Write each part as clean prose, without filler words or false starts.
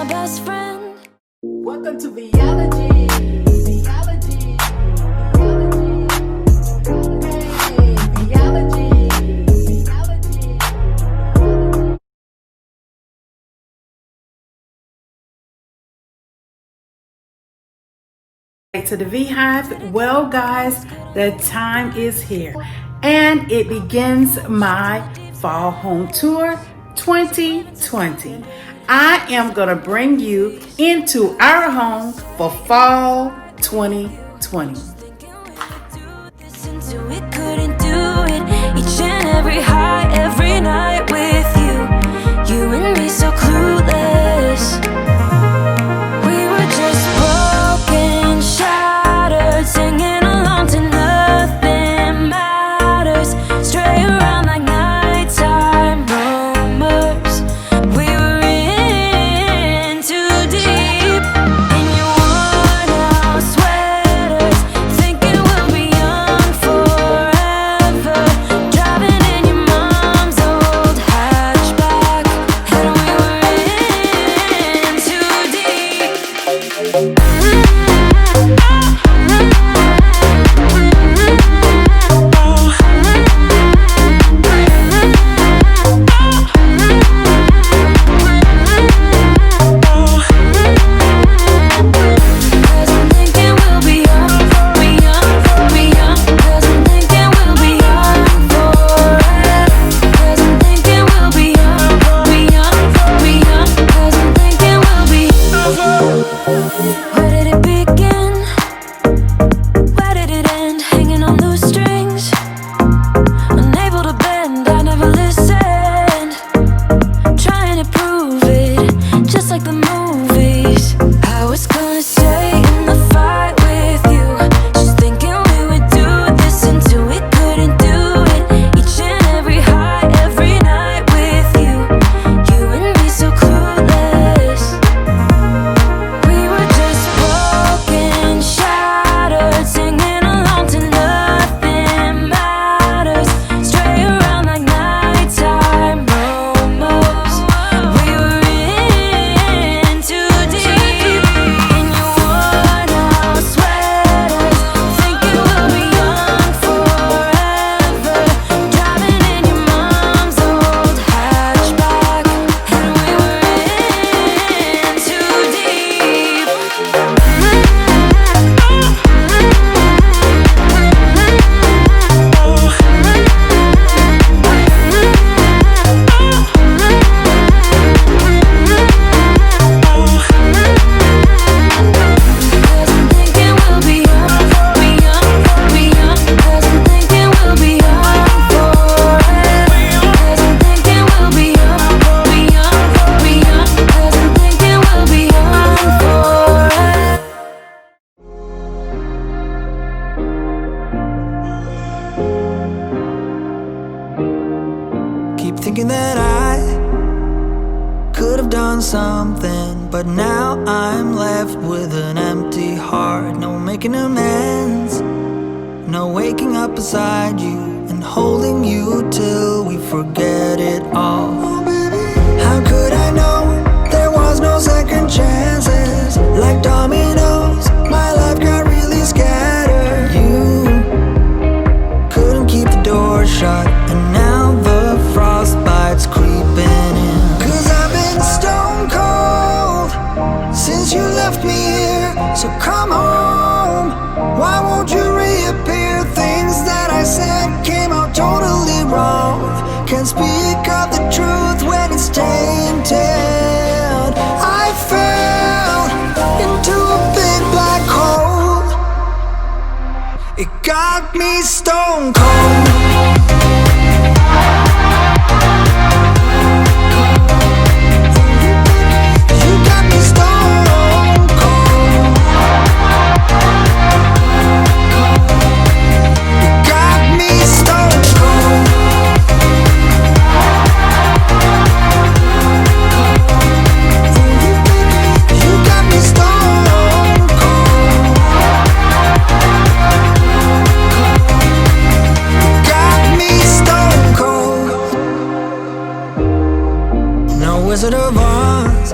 my best friend. Welcome to Theology. Theology. Theology. Back to the Beehive. Well, guys, the time is here, and it begins my Fall Home Tour 2020. I am going to bring you into our home for Fall 2020. We couldn't do it. Each and every high, every night with you. You and me so clueless. We were just broken, shattered, singing along to nothing matters. Stray around like nighttime rumors. We were in too deep. In your worn out sweaters, thinking we'll be young forever. Driving in your mom's old hatchback, and we were in too deep. Cause I'm thinking we'll be young, we young, we young. Cause I'm thinking we'll be young forever. Cause I'm thinking we'll be young, we young, we young. Cause I'm thinking we'll be. Where did it begin? Where did it end? Hanging on loose strings, unable to bend. I never listened, trying to prove it, just like the movies. I was gonna stay in the fight with you, just thinking we would do this until we couldn't do it. Each and every high, every night with you. You and me so clueless. We were just broken, shattered, singing along to nothing matters. Stray around like nighttime rumors. We were in too deep. In your worn out sweaters, thinking we'll be young forever. Driving in your mom's old hatchback, and we were in too deep. Cause I'm thinking we'll be young, we young, we young. Cause I'm thinking we'll be young forever. Cause I'm thinking we'll be young, we young, we young. Cause I'm thinking we'll be young forever. Keep thinking that I could have done something, but now I'm left with an empty heart. No making amends, no waking up beside you and holding you till we forget it all. How could I know there was no second chances? Like dominoes, my life got really scattered. You couldn't keep the door shut, and now the frostbite's creeping in. Cause I've been stone cold since you left me here. So come home, why won't you reappear? Things that I said came out totally wrong. Can't speak of the truth when it's tainted. I fell into a big black hole. It got me stone cold. You got me stone cold. You got me stone cold. You got me stone cold. Got me stone cold. No Wizard of Oz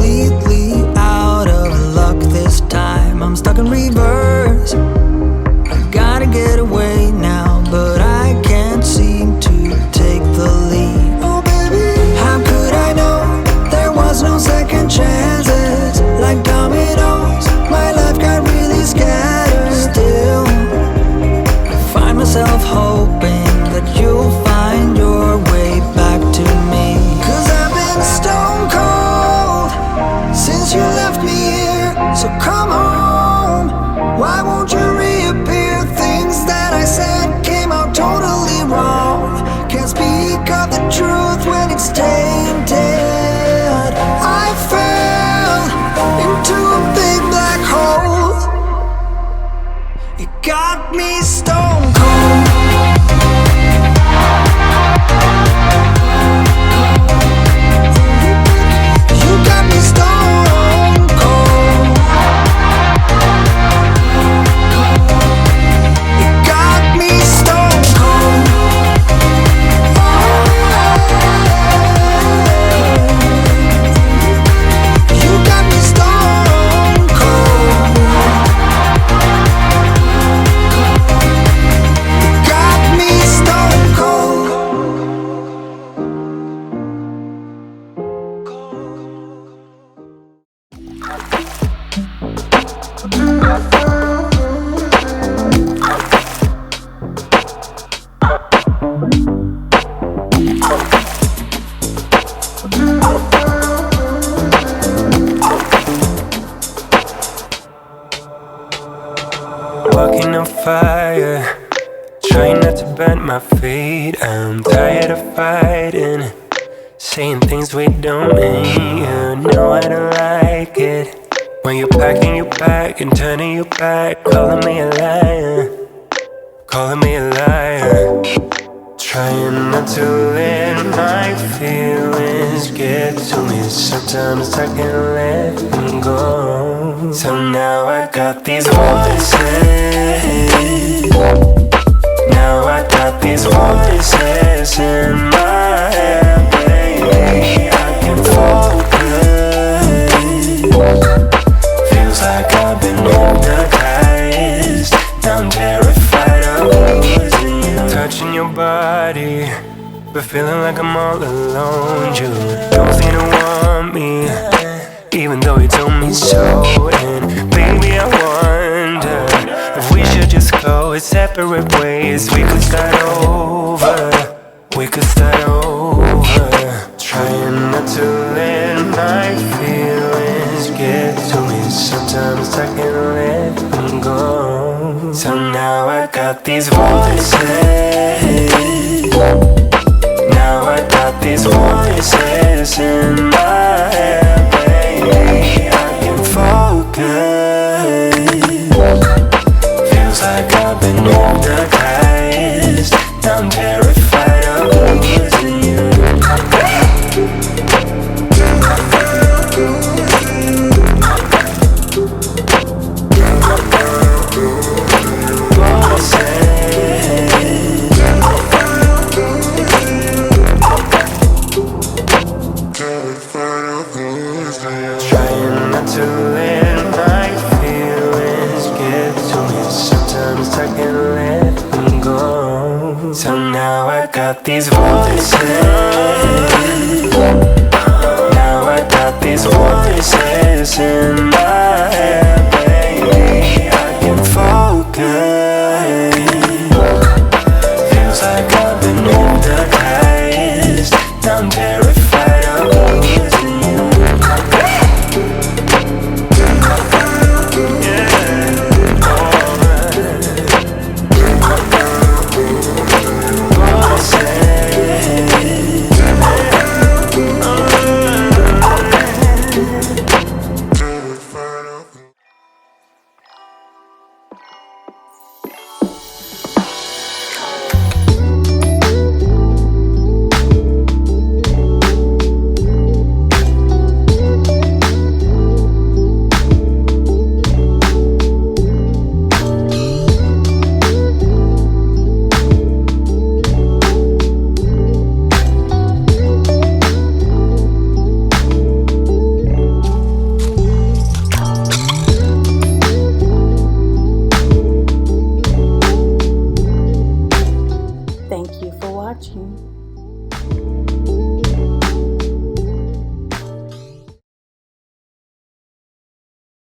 completely out of luck this time. I'm stuck in reverse. I gotta get away now, but I can't seem to take the lead. Oh baby, how could I know there was no second chances? Like dominoes, my life got really scattered. Still, I find myself hoping that you'll find your way back to me. 'Cause I've been stone cold since you left me here. So come home, why won't you reappear? Things that I said came out totally wrong. Can't speak of the truth when it's tainted. I fell into a big black hole. It got me stone cold. You got me stone cold. It got me stone cold. You got me stone cold. Got me stone cold. Walking on fire, trying not to burn my feet. I'm tired of fighting, saying things we don't mean. You know I don't like it when you're packing your bag and turning your back, calling me a liar, calling me a liar. Trying not to let my feelings get to me. Sometimes I can't let them go. So now I got these voices. Now I got these voices in my head, baby. I can focus. Feels like I've been hypnotized. Now I'm terrified of losing you. Touching your body, but feeling like I'm all alone. You don't seem to want me, even though you told me so. And baby, I wonder if we should just go separate ways. We could start over, we could start over. Trying not to let my feelings get to me. Sometimes I can't let them go. So now I got these voices. Now I got these voices in my head, baby. I can focus. Feels like I've been hypnotized. Now I'm terrified of losing you. Trying not to let my feelings get to me. Sometimes I can't let them go. So now I got these voices. Now I got these voices in my head, baby. I can focus. Feels like I've been hypnotized. Now I'm terrified of losing you.